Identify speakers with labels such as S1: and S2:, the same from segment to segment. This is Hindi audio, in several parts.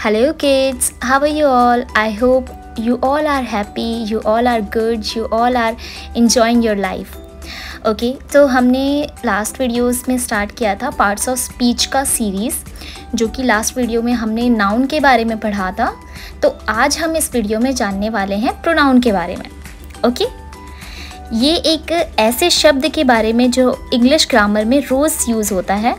S1: Hello kids, how are you all? I hope you all are happy, you all are good, you all are enjoying your life. Okay तो हमने लास्ट वीडियोस में स्टार्ट किया था पार्ट्स ऑफ स्पीच का सीरीज़, जो कि लास्ट वीडियो में हमने नाउन के बारे में पढ़ा था। तो आज हम इस वीडियो में जानने वाले हैं प्रोनाउन के बारे में। ओके ये एक ऐसे शब्द के बारे में जो इंग्लिश ग्रामर में रोज़ यूज़ होता है,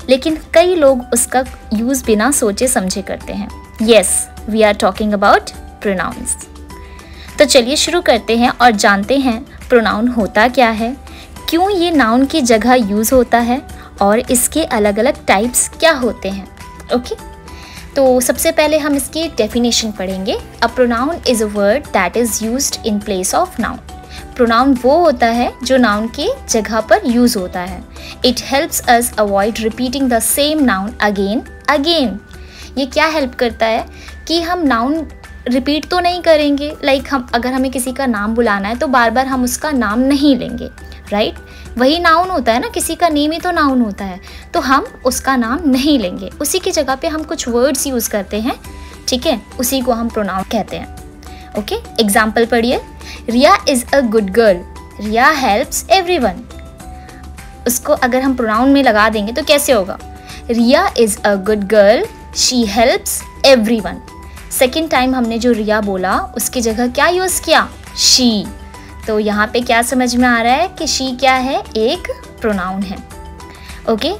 S1: लेकिन कई लोग उसका यूज़ बिना सोचे समझे करते हैं। Yes, we are talking about pronounce. तो चलिए शुरू करते हैं और जानते हैं प्रोनाउन होता क्या है, क्यों ये नाउन की जगह यूज़ होता है और इसके अलग अलग टाइप्स क्या होते हैं। ओके तो सबसे पहले हम इसकी डेफिनेशन पढ़ेंगे। अ pronoun is a word that is used in place of noun. Pronoun वो होता है जो नाउन की जगह पर यूज़ होता है। It helps us avoid repeating the same noun again again. ये क्या हेल्प करता है कि हम नाउन रिपीट तो नहीं करेंगे, हम अगर हमें किसी का नाम बुलाना है तो बार बार हम उसका नाम नहीं लेंगे, राइट। वही नाउन होता है ना, किसी का नेम ही तो नाउन होता है, तो हम उसका नाम नहीं लेंगे, उसी की जगह पे हम कुछ वर्ड्स यूज़ करते हैं, ठीक है, उसी को हम प्रोनाउन कहते हैं। ओके एग्जाम्पल पढ़िए। Riya is a good girl, Riya helps everyone. उसको अगर हम प्रोनाउन में लगा देंगे तो कैसे होगा? Riya is a good girl, she helps everyone. Second time हमने जो रिया बोला उसकी जगह क्या यूज़ किया? शी। तो यहाँ पे क्या समझ में आ रहा है कि शी क्या है? एक प्रोनाउन है। ओके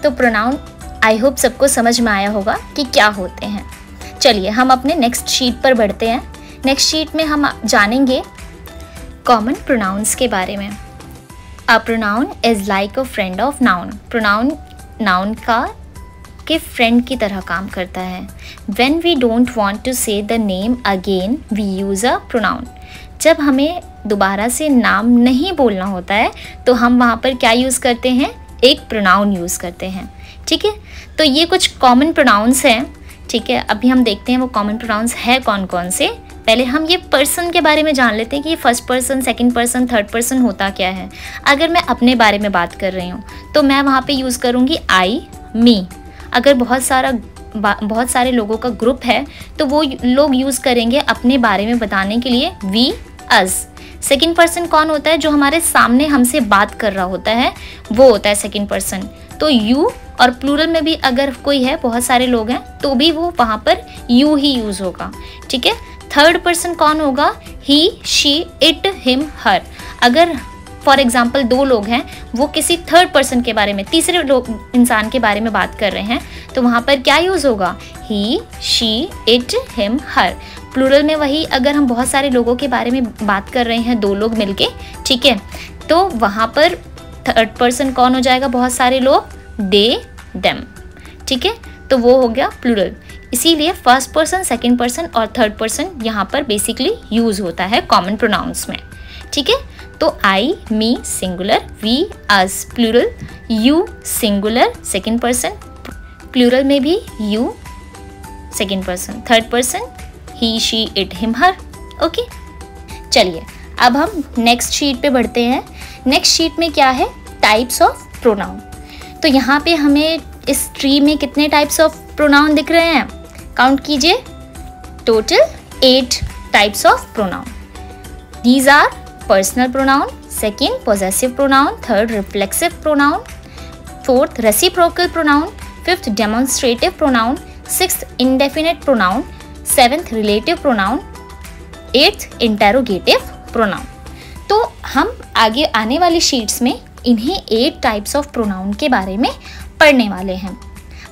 S1: तो प्रोनाउन आई होप सबको समझ में आया होगा कि क्या होते हैं। चलिए हम अपने नेक्स्ट शीट पर बढ़ते हैं। नेक्स्ट शीट में हम जानेंगे कॉमन प्रोनाउंस के बारे में। A pronoun is like a friend of noun. Pronoun noun का के फ्रेंड की तरह काम करता है। When we don't want to say the name again we use a pronoun. जब हमें दोबारा से नाम नहीं बोलना होता है तो हम वहाँ पर क्या यूज़ करते हैं? एक प्रोनाउन यूज़ करते हैं, ठीक है। तो ये कुछ कॉमन प्रोनाउंस हैं, ठीक है। अभी हम देखते हैं वो कॉमन प्रोनाउंस है कौन कौन से। पहले हम ये पर्सन के बारे में जान लेते हैं कि ये first person, second person, third person होता क्या है। अगर मैं अपने बारे में बात कर रही हूँ तो मैं वहाँ पे यूज़ करूँगी आई, मी। अगर बहुत सारे लोगों का ग्रुप है तो वो लोग यूज़ करेंगे अपने बारे में बताने के लिए वी, अस। सेकंड पर्सन कौन होता है? जो हमारे सामने हमसे बात कर रहा होता है वो होता है सेकंड पर्सन, तो यू। और प्लूरल में भी अगर कोई है, बहुत सारे लोग हैं, तो भी वो वहाँ पर यू ही यूज़ होगा, ठीक है। थर्ड पर्सन कौन होगा? ही, शी, इट, हिम, हर। अगर फॉर एग्जाम्पल दो लोग हैं, वो किसी थर्ड पर्सन के बारे में, तीसरे लोग इंसान के बारे में बात कर रहे हैं, तो वहाँ पर क्या यूज़ होगा? He, she, it, him, her. Plural में वही, अगर हम बहुत सारे लोगों के बारे में बात कर रहे हैं, दो लोग मिलके, ठीक है, तो वहाँ पर थर्ड पर्सन कौन हो जाएगा? बहुत सारे लोग, दे, देम, ठीक है। तो वो हो गया प्लूरल। इसीलिए फर्स्ट पर्सन, सेकंड पर्सन और थर्ड पर्सन यहाँ पर बेसिकली यूज़ होता है कॉमन प्रोनाउंस में, ठीक है। तो I, me singular, we, us plural, you singular second person, plural में भी you second person, third person he, she, it, him, her. Okay चलिए अब हम नेक्स्ट शीट पे बढ़ते हैं। नेक्स्ट शीट में क्या है? Types of pronoun. तो यहाँ पे हमें इस ट्री में कितने टाइप्स ऑफ प्रोनाउन दिख रहे हैं? काउंट कीजिए। Total 8 types of pronoun. These are personal pronoun, second possessive pronoun, third reflexive pronoun, fourth reciprocal pronoun, fifth demonstrative pronoun, sixth indefinite pronoun, seventh relative pronoun, eighth interrogative pronoun. तो हम आगे आने वाली शीट्स में इन्हीं 8 टाइप्स ऑफ प्रोनाउन के बारे में पढ़ने वाले हैं।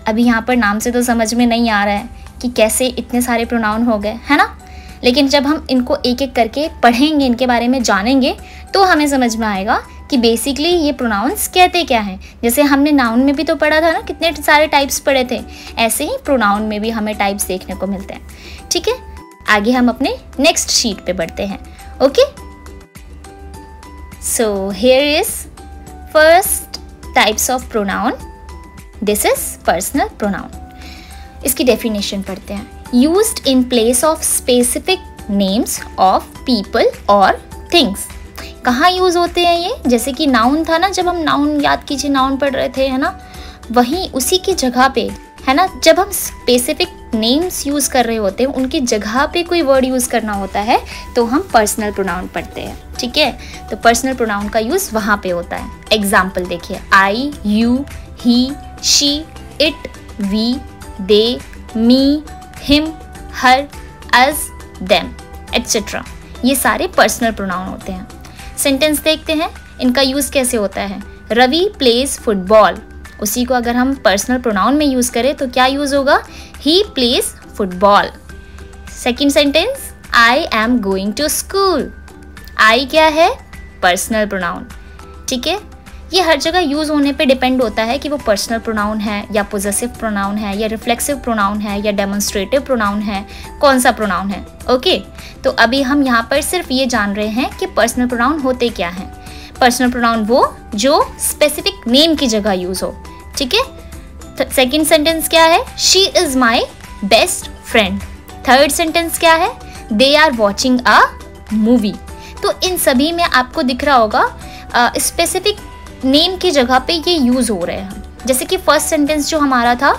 S1: अभी यहाँ पर नाम से तो समझ में नहीं आ रहा है कि कैसे इतने सारे प्रोनाउन हो गए, है ना। लेकिन जब हम इनको एक एक करके पढ़ेंगे, इनके बारे में जानेंगे, तो हमें समझ में आएगा कि बेसिकली ये प्रोनाउंस कहते क्या हैं। जैसे हमने नाउन में भी तो पढ़ा था ना, कितने सारे टाइप्स पढ़े थे, ऐसे ही प्रोनाउन में भी हमें टाइप्स देखने को मिलते हैं, ठीक है। आगे हम अपने नेक्स्ट शीट पे बढ़ते हैं। Okay so here is first types of pronoun. This is personal pronoun. इसकी डेफिनेशन पढ़ते हैं। Used in place of specific names of people और थिंग्स। कहाँ यूज़ होते हैं ये? जैसे कि नाउन था ना, जब हम नाउन याद कीजिए, नाउन पढ़ रहे थे, है ना, वहीं उसी की जगह पे, है ना, जब हम स्पेसिफिक नेम्स यूज़ कर रहे होते हैं उनकी जगह पे कोई वर्ड यूज़ करना होता है तो हम पर्सनल प्रोनाउन पढ़ते हैं, ठीक है। तो पर्सनल प्रोनाउन का यूज़ वहाँ पे होता है। एग्जाम्पल देखिए, I, you, he, she, it, we, they, me, him, her, us, them etcetera, ये सारे पर्सनल प्रोनाउन होते हैं। सेंटेंस देखते हैं इनका यूज़ कैसे होता है। रवि प्लेज फुटबॉल, उसी को अगर हम पर्सनल प्रोनाउन में यूज़ करें तो क्या यूज़ होगा, he plays football. Second sentence, I am going to school, I क्या है, पर्सनल प्रोनाउन, ठीक है। ये हर जगह यूज़ होने पे डिपेंड होता है कि वो पर्सनल प्रोनाउन है या पोजेसिव प्रोनाउन है या रिफ्लेक्सिव प्रोनाउन है या डेमोन्स्ट्रेटिव प्रोनाउन है, कौन सा प्रोनाउन है। ओके, तो अभी हम यहाँ पर सिर्फ ये जान रहे हैं कि पर्सनल प्रोनाउन होते क्या हैं। पर्सनल प्रोनाउन वो जो स्पेसिफिक नेम की जगह यूज़ हो, ठीक है। सेकेंड सेंटेंस क्या है, she is my best friend. Third sentence क्या है, they are watching a movie. तो इन सभी में आपको दिख रहा होगा स्पेसिफिक नेम की जगह पे ये यूज़ हो रहे हैं। जैसे कि फर्स्ट सेंटेंस जो हमारा था,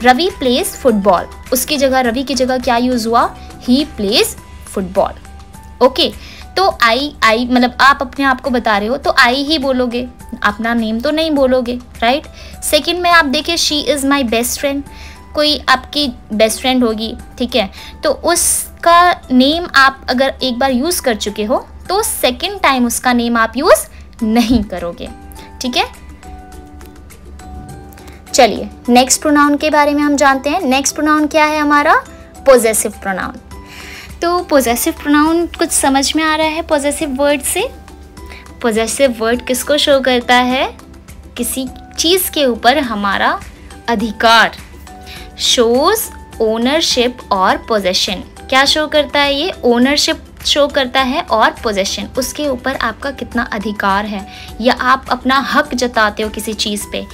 S1: रवि प्लेज फुटबॉल, उसकी जगह रवि की जगह क्या यूज़ हुआ, ही प्लेज फुटबॉल। ओके, तो आई मतलब आप अपने आप को बता रहे हो तो आई ही बोलोगे, अपना नेम तो नहीं बोलोगे, राइट। सेकंड में आप देखिए, she is my best friend, कोई आपकी बेस्ट फ्रेंड होगी, ठीक है, तो उसका नेम आप अगर एक बार यूज़ कर चुके हो तो सेकंड टाइम उसका नेम आप यूज़ नहीं करोगे, ठीक है। चलिए नेक्स्ट प्रोनाउन के बारे में हम जानते हैं। नेक्स्ट प्रोनाउन क्या है हमारा, पोजेसिव प्रोनाउन। तो पोजेसिव प्रोनाउन कुछ समझ में आ रहा है पोजेसिव वर्ड से। पोजेसिव वर्ड किसको शो करता है, किसी चीज़ के ऊपर हमारा अधिकार, शोज ओनरशिप और पोजेशन। क्या शो करता है ये, ओनरशिप शो करता है और पोजेशन, उसके ऊपर आपका कितना अधिकार है या आप अपना हक जताते हो किसी चीज़ पे,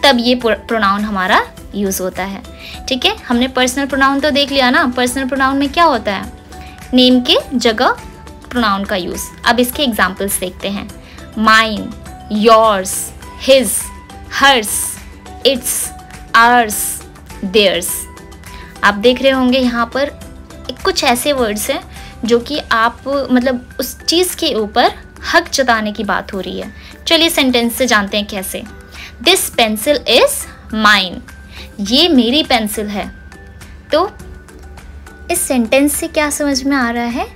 S1: तब ये प्रोनाउन हमारा यूज़ होता है, ठीक है। हमने पर्सनल प्रोनाउन तो देख लिया ना, पर्सनल प्रोनाउन में क्या होता है, नेम के जगह प्रोनाउन का यूज़। अब इसके एग्जाम्पल्स देखते हैं, mine, yours, his, hers, its, ours, theirs. आप देख रहे होंगे यहाँ पर कुछ ऐसे वर्ड्स हैं जो कि आप मतलब उस चीज़ के ऊपर हक जताने की बात हो रही है। चलिए सेंटेंस से जानते हैं कैसे। दिस पेंसिल इज़ माइन, ये मेरी पेंसिल है। तो इस सेंटेंस से क्या समझ में आ रहा है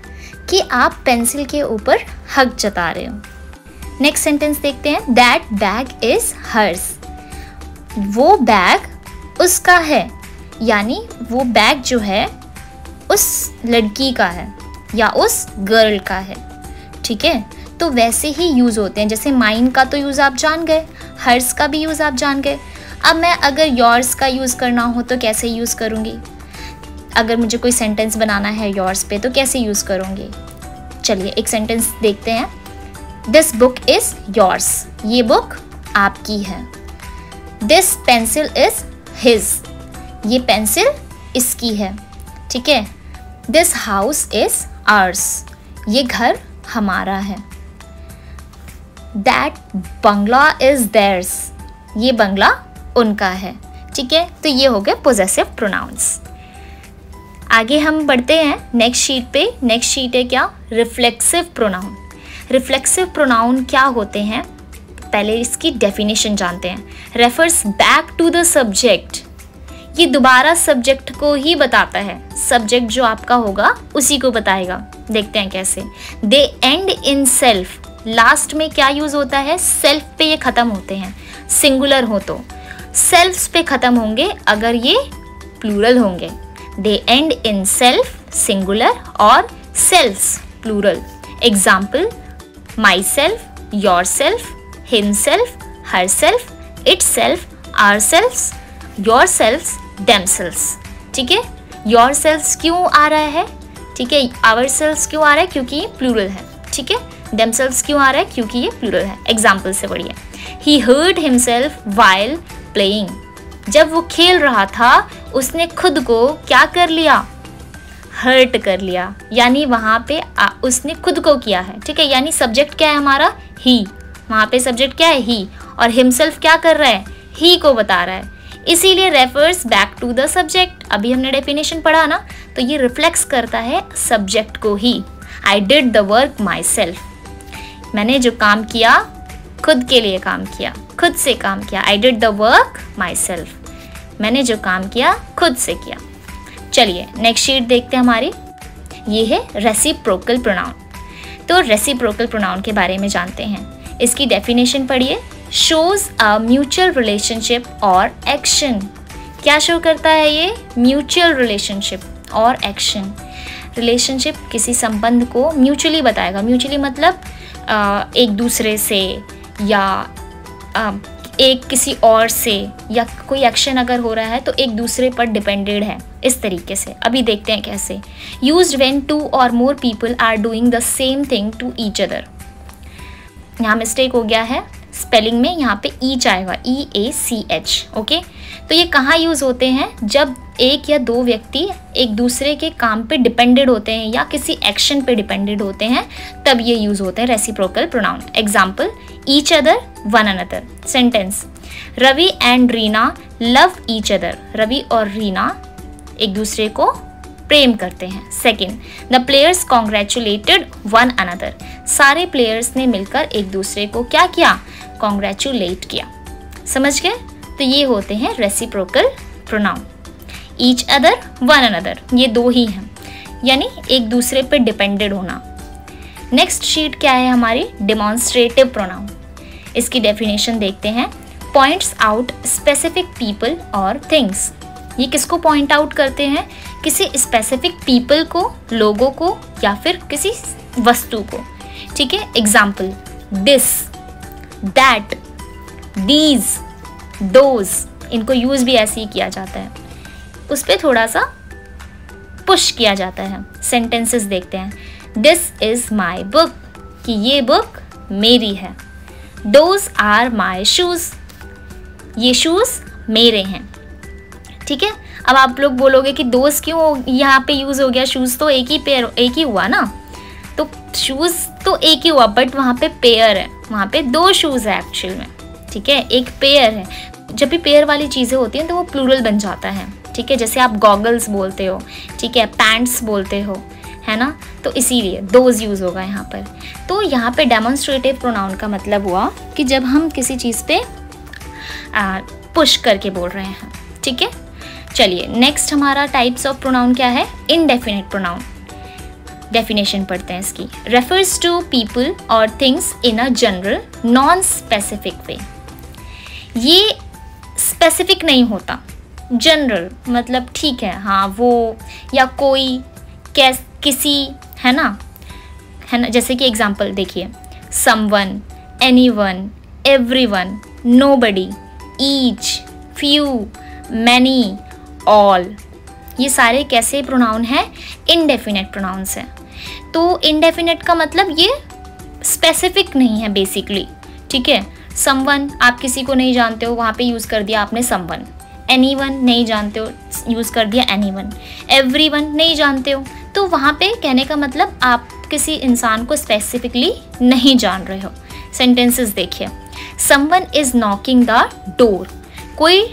S1: कि आप पेंसिल के ऊपर हक जता रहे हो। नेक्स्ट सेंटेंस देखते हैं, दैट बैग इज़ हर्स, वो बैग उसका है, यानी वो बैग जो है उस लड़की का है या उस गर्ल का है, ठीक है। तो वैसे ही यूज़ होते हैं, जैसे माइन का तो यूज़ आप जान गए, हर्स का भी यूज़ आप जान गए। अब मैं अगर योर्स का यूज़ करना हो तो कैसे यूज़ करूँगी, अगर मुझे कोई सेंटेंस बनाना है योर्स पे तो कैसे यूज़ करूँगी। चलिए एक सेंटेंस देखते हैं, दिस बुक इज़ योर्स, ये बुक आपकी है। दिस पेंसिल इज़ हिज, ये पेंसिल इसकी है, ठीक है। दिस हाउस इज़ आर्स, ये घर हमारा है। दैट बंगला इज़ देयर्स, ये बंगला उनका है, ठीक है। तो ये हो गए पोजेसिव प्रोनाउंस। आगे हम बढ़ते हैं नेक्स्ट शीट पे। नेक्स्ट शीट है क्या, रिफ्लेक्सिव प्रोनाउन। रिफ्लेक्सिव प्रोनाउन क्या होते हैं, पहले इसकी डेफिनेशन जानते हैं। Refers back to the subject, ये दोबारा सब्जेक्ट को ही बताता है, सब्जेक्ट जो आपका होगा उसी को बताएगा। देखते हैं कैसे। दे एंड इन सेल्फ, लास्ट में क्या यूज़ होता है, सेल्फ पे ये ख़त्म होते हैं, सिंगुलर हो तो सेल्फ्स पे ख़त्म होंगे, अगर ये प्लूरल होंगे। They end in self singular और selves plural. Example, myself, yourself, himself, herself, itself, ourselves, yourselves, themselves, ठीक है। योर सेल्फ्स क्यों आ रहा है, ठीक है, आवर सेल्फ्स क्यों आ रहा है, क्योंकि ये प्लूरल है, ठीक है। देमसेल्व्स क्यों आ रहा है, क्योंकि ये प्लूरल है। एग्जाम्पल से बढ़िए, ही हर्ट हिमसेल्फ वाइल प्लेइंग, जब वो खेल रहा था उसने खुद को क्या कर लिया, हर्ट कर लिया, यानी वहाँ पे उसने खुद को किया है, ठीक है। यानी सब्जेक्ट क्या है हमारा, ही, वहाँ पे सब्जेक्ट क्या है, ही, और हिमसेल्फ क्या कर रहा है, ही को बता रहा है। इसीलिए refers back to the subject. अभी हमने डेफिनेशन पढ़ा ना, तो ये रिफ्लेक्स करता है सब्जेक्ट को ही। I did the work myself, मैंने जो काम किया खुद के लिए काम किया, खुद से काम किया। आई did the work myself, मैंने जो काम किया खुद से किया। चलिए नेक्स्ट शीट देखते हैं हमारी, ये है रेसिप्रोकल प्रोनाउन। तो रेसिप्रोकल प्रोनाउन के बारे में जानते हैं। इसकी डेफिनेशन पढ़िए। शोज अ म्यूचुअल रिलेशनशिप और एक्शन। क्या शो करता है ये? म्यूचुअल रिलेशनशिप और एक्शन। रिलेशनशिप किसी संबंध को म्यूचुअली बताएगा। म्यूचुअली मतलब एक दूसरे से या एक किसी और से, या कोई एक्शन अगर हो रहा है तो एक दूसरे पर डिपेंडेड है, इस तरीके से। अभी देखते हैं कैसे। Used when two or more people are doing the same thing to each other. यहाँ मिस्टेक हो गया है स्पेलिंग में, यहाँ पे ईच आएगा, EACH। ओके, तो ये कहाँ यूज़ होते हैं? जब एक या दो व्यक्ति एक दूसरे के काम पे डिपेंडेड होते हैं या किसी एक्शन पे डिपेंडेड होते हैं, तब ये यूज़ होते हैं reciprocal pronoun. Example, each other, one another. Sentence, Ravi and Reena love each other. Ravi और रीना एक दूसरे को प्रेम करते हैं। Second, the players congratulated one another. सारे प्लेयर्स ने मिलकर एक दूसरे को क्या किया? कॉन्ग्रेचुलेट किया। समझ गए? तो ये होते हैं reciprocal pronoun. Each other, one another, ये दो ही हैं, यानी एक दूसरे पर डिपेंडेड होना। नेक्स्ट शीट क्या है हमारी? Demonstrative pronoun. इसकी डेफिनेशन देखते हैं। पॉइंट्स आउट स्पेसिफिक पीपल और थिंग्स। ये किसको पॉइंट आउट करते हैं? किसी स्पेसिफिक पीपल को, लोगों को, या फिर किसी वस्तु को। ठीक है, example, this, that, these, those. इनको यूज भी ऐसे ही किया जाता है, उस पर थोड़ा सा पुश किया जाता है। सेंटेंसेस देखते हैं। दिस इज माई बुक, कि ये बुक मेरी है। दोज आर माई शूज, ये शूज मेरे हैं। ठीक है, अब आप लोग बोलोगे कि दोज क्यों यहाँ पे यूज हो गया? शूज तो एक ही हुआ ना, तो शूज तो एक ही हुआ, बट वहाँ पे पेयर है, वहाँ पे दो शूज है एक्चुअल में। ठीक है, एक पेयर है। जब भी पेयर वाली चीज़ें होती हैं तो वो प्लूरल बन जाता है। ठीक है, जैसे आप गॉगल्स बोलते हो, ठीक है, पैंट्स बोलते हो, है ना, तो इसीलिए दोज यूज़ होगा यहाँ पर। तो यहाँ पे डेमोन्स्ट्रेटिव प्रोनाउन का मतलब हुआ कि जब हम किसी चीज़ पे पुश करके बोल रहे हैं। ठीक है, चलिए नेक्स्ट हमारा टाइप्स ऑफ प्रोनाउन क्या है? Indefinite pronoun. डेफिनेशन पढ़ते हैं इसकी। रेफर्स टू पीपल और things in a general non specific way. ये स्पेसिफिक नहीं होता, जनरल मतलब ठीक है, हाँ वो या कोई, किसी, है ना, जैसे कि एग्जाम्पल देखिए, someone, anyone, everyone, nobody, each, few, many, all. ये सारे कैसे प्रोनाउन हैं? इनडेफिनेट प्रोनाउंस हैं। तो इनडेफिनेट का मतलब ये स्पेसिफिक नहीं है बेसिकली। ठीक है, समवन, आप किसी को नहीं जानते हो, वहाँ पे यूज़ कर दिया आपने समवन। एनीवन, नहीं जानते हो, यूज़ कर दिया एनीवन। एवरीवन, नहीं जानते हो, तो वहाँ पे कहने का मतलब आप किसी इंसान को स्पेसिफिकली नहीं जान रहे हो। सेंटेंसेस देखिए। Someone is knocking the door, कोई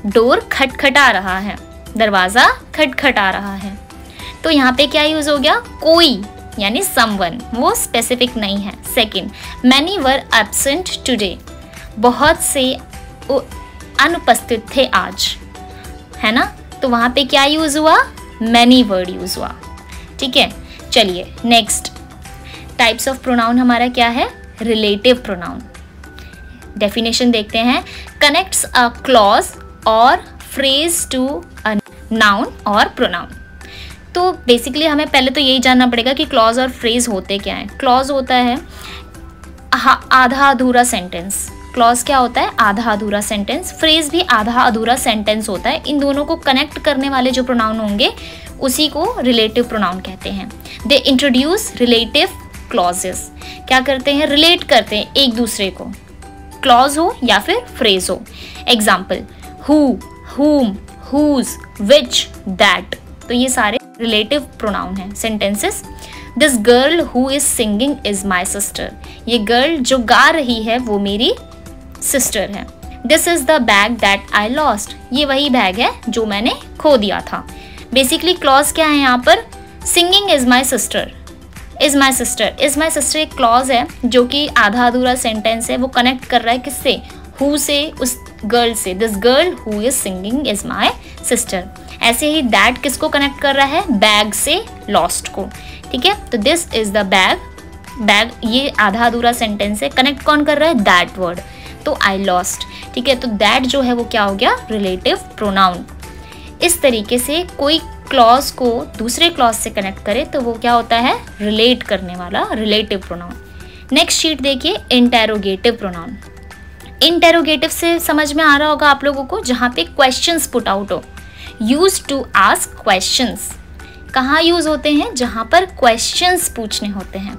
S1: डोर खटखटा रहा है, दरवाज़ा खटखटा रहा है। तो यहाँ पे क्या यूज़ हो गया? कोई, यानी समवन, वो स्पेसिफिक नहीं है। सेकंड, मैनी वर एब्सेंट टुडे, बहुत से अनुपस्थित थे आज, है ना, तो वहाँ पे क्या यूज़ हुआ? मैनी वर्ड यूज़ हुआ। ठीक है, चलिए नेक्स्ट टाइप्स ऑफ प्रोनाउन हमारा क्या है? Relative pronoun. डेफिनेशन देखते हैं। कनेक्ट्स अ क्लॉज और फ्रेज टू अ नाउन और प्रोनाउन। तो बेसिकली हमें पहले तो यही जानना पड़ेगा कि क्लॉज और फ्रेज होते क्या हैं। क्लॉज होता है आधा अधूरा सेंटेंस। क्लॉज क्या होता है? आधा अधूरा सेंटेंस। फ्रेज भी आधा अधूरा सेंटेंस होता है। इन दोनों को कनेक्ट करने वाले जो प्रोनाउन होंगे उसी को रिलेटिव प्रोनाउन कहते हैं। They introduce relative clauses. क्या करते हैं? रिलेट करते हैं एक दूसरे को, क्लॉज हो या फिर फ्रेज हो। एग्जाम्पल, हु, हुम, हुज, विच, दैट। तो ये सारे रिलेटिव प्रोनाउन हैं। Sentences, this girl who is singing is my sister. ये गर्ल जो गा रही है वो मेरी सिस्टर है। This is the bag that I lost, ये वही बैग है जो मैंने खो दिया था। बेसिकली क्लॉज क्या है यहाँ पर, singing is my sister, is my sister. Is my sister एक क्लॉज है जो कि आधा अधूरा सेंटेंस है, वो कनेक्ट कर रहा है किससे, हु से, उस गर्ल से, this girl who is singing is my sister. ऐसे ही दैट किसको कनेक्ट कर रहा है, बैग से लॉस्ट को, ठीक है। तो this is the bag, bag ये आधा अधूरा सेंटेंस है, कनेक्ट कौन कर रहा है, दैट वर्ड, तो आई लॉस्ट, ठीक है। तो दैट जो है वो क्या हो गया, रिलेटिव प्रोनाउन। इस तरीके से कोई क्लॉज को दूसरे क्लॉज से कनेक्ट करे तो वो क्या होता है, रिलेट करने वाला रिलेटिव प्रोनाउन। नेक्स्ट शीट देखिए, इंटेरोगेटिव प्रोनाउन। इंटेरोगेटिव से समझ में आ रहा होगा आप लोगों को, जहाँ पे क्वेश्चंस पुट आउट हो, यूज टू आस्क क्वेश्चंस। कहाँ यूज होते हैं, जहाँ पर क्वेश्चंस पूछने होते हैं,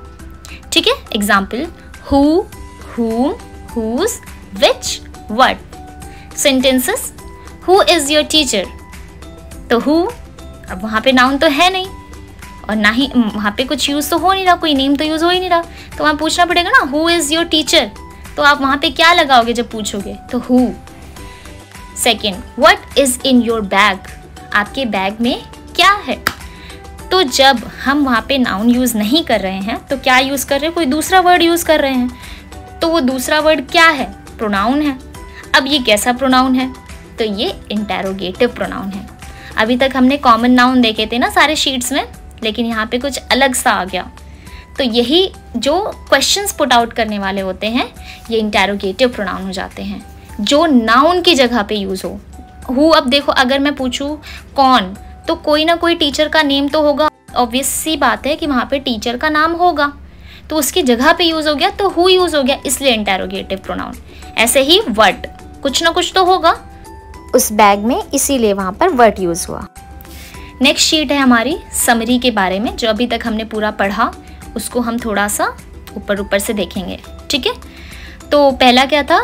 S1: ठीक है। Example, who, whom, whose, which, what। Sentences, who is your teacher, तो हु, अब वहाँ पे नाउन तो है नहीं और ना ही वहाँ पे कुछ यूज तो हो नहीं रहा, कोई नेम तो यूज हो ही नहीं रहा, तो वहाँ पूछना पड़ेगा ना, हु इज योर टीचर, तो आप वहाँ पे क्या लगाओगे जब पूछोगे, तो who. Second, what is in your bag, आपके बैग में क्या है। तो जब हम वहाँ पे नाउन यूज नहीं कर रहे हैं तो क्या यूज कर रहे हैं, कोई दूसरा वर्ड यूज कर रहे हैं, तो वो दूसरा वर्ड क्या है, प्रोनाउन है। अब ये कैसा प्रोनाउन है, तो ये इंटेरोगेटिव प्रोनाउन है। अभी तक हमने कॉमन नाउन देखे थे ना सारे शीट्स में, लेकिन यहाँ पे कुछ अलग सा आ गया। तो यही जो क्वेश्चंस पुट आउट करने वाले होते हैं ये इंटेरोगेटिव प्रोनाउन हो जाते हैं, जो नाउन की जगह पे यूज हो। हु, अब देखो अगर मैं पूछूं कौन, तो कोई ना कोई टीचर का नेम तो होगा, ऑब्वियस सी बात है कि वहाँ पे टीचर का नाम होगा, तो उसकी जगह पे यूज हो गया, तो हु यूज हो गया, इसलिए इंटेरोगेटिव प्रोनाउन। ऐसे ही व्हाट, कुछ ना कुछ तो होगा उस बैग में, इसीलिए वहाँ पर व्हाट यूज हुआ। नेक्स्ट शीट है हमारी समरी के बारे में, जो अभी तक हमने पूरा पढ़ा उसको हम थोड़ा सा ऊपर ऊपर से देखेंगे, ठीक है। तो पहला क्या था,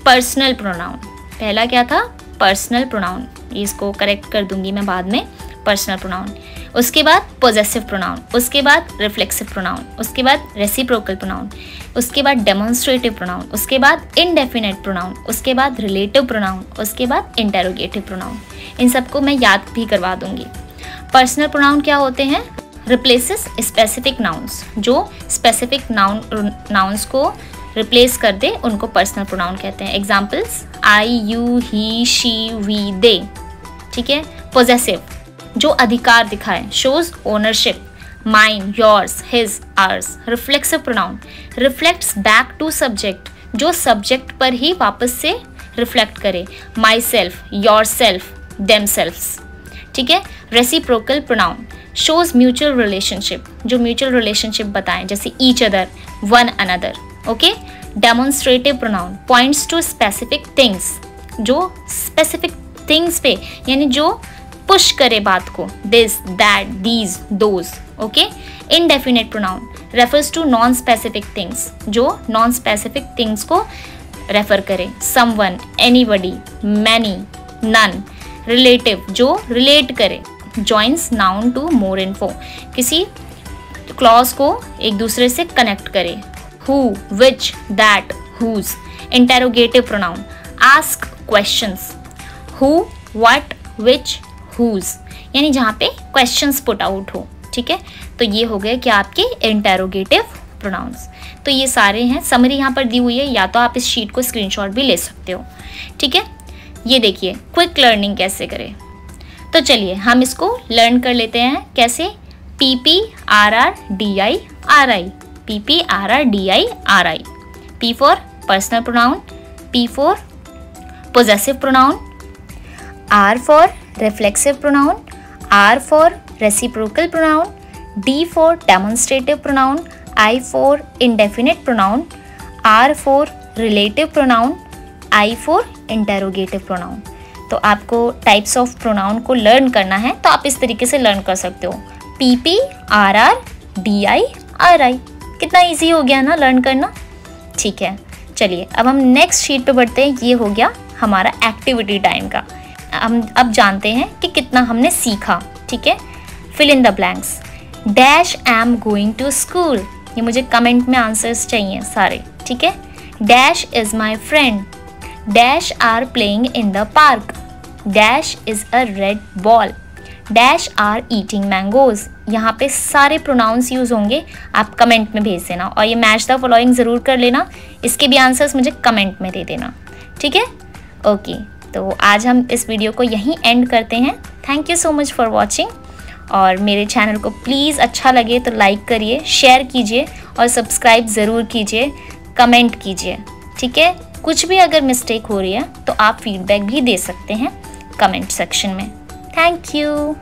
S1: पर्सनल प्रोनाउन, पहला क्या था, पर्सनल प्रोनाउन, इसको करेक्ट कर दूंगी मैं बाद में, पर्सनल प्रोनाउन। उसके बाद पोजेसिव प्रोनाउन, उसके बाद रिफ्लेक्सिव प्रोनाउन, उसके बाद रेसिप्रोकल प्रोनाउन, उसके बाद डेमोन्स्ट्रेटिव प्रोनाउन, उसके बाद इनडेफिनेट प्रोनाउन, उसके बाद रिलेटिव प्रोनाउन, उसके बाद इंटेरोगेटिव प्रोनाउन। इन सबको मैं याद भी करवा दूंगी। पर्सनल प्रोनाउन क्या होते हैं, रिप्लेसेस स्पेसिफिक नाउन्स, जो स्पेसिफिक नाउन्स को रिप्लेस कर दे उनको पर्सनल प्रोनाउन कहते हैं। Examples, I, you, he, she, we, they, ठीक है। पोजेसिव, जो अधिकार दिखाए, shows ownership, mine, yours, his, hers. Reflexive pronoun, reflects back to subject, जो सब्जेक्ट पर ही वापस से रिफ्लेक्ट करे, myself, yourself, themselves, ठीक है। Reciprocal pronoun, shows mutual relationship, जो म्यूचुअल रिलेशनशिप बताएं, जैसे each other, one another, okay. Demonstrative pronoun, points to specific things, जो स्पेसिफिक थिंग्स पे यानी जो पुश करे बात को, this, that, these, those, okay. Indefinite pronoun, refers to non specific things, जो नॉन स्पेसिफिक थिंग्स को रेफर करे, someone, anybody, many, none. Relative, जो रिलेट करे, joins noun to more info, किसी क्लॉज को एक दूसरे से कनेक्ट करे, who, which, that, whose। Interrogative pronoun, ask questions, who, what, which, whose, यानी जहाँ पे क्वेश्चंस पुट आउट हो, ठीक है। तो ये हो गए क्या आपके इंटेरोगेटिव प्रोनाउंस। तो ये सारे हैं, समरी यहाँ पर दी हुई है, या तो आप इस शीट को स्क्रीनशॉट भी ले सकते हो, ठीक है। ये देखिए क्विक लर्निंग कैसे करें, तो चलिए हम इसको लर्न कर लेते हैं। कैसे, PPRRDIRI, PPRRDIRI, P for personal pronoun, P for possessive pronoun, R for reflexive pronoun, R for reciprocal pronoun, D for demonstrative pronoun, I for indefinite pronoun, R for relative pronoun, I for interrogative pronoun। तो आपको टाइप्स ऑफ प्रोनाउन को लर्न करना है तो आप इस तरीके से लर्न कर सकते हो, PPRRDIRI। कितना इजी हो गया ना लर्न करना, ठीक है। चलिए अब हम नेक्स्ट शीट पे बढ़ते हैं। ये हो गया हमारा एक्टिविटी टाइम का। हम अब जानते हैं कि कितना हमने सीखा, ठीक है। Fill in the blanks, dash am going to school, ये मुझे कमेंट में आंसर्स चाहिए सारे, ठीक है। Dash is my friend, dash are playing in the park, dash is a red ball, dash are eating mangoes. यहाँ पे सारे प्रोनाउंस यूज़ होंगे, आप कमेंट में भेज देना। और ये मैच द फॉलोइंग ज़रूर कर लेना, इसके भी आंसर्स मुझे कमेंट में दे देना, ठीक है। ओके, तो आज हम इस वीडियो को यहीं एंड करते हैं। Thank you so much for watching. और मेरे चैनल को प्लीज़ अच्छा लगे तो लाइक करिए, शेयर कीजिए और सब्सक्राइब ज़रूर कीजिए, कमेंट कीजिए, ठीक है। कुछ भी अगर मिस्टेक हो रही है तो आप फीडबैक भी दे सकते हैं कमेंट सेक्शन में। Thank you.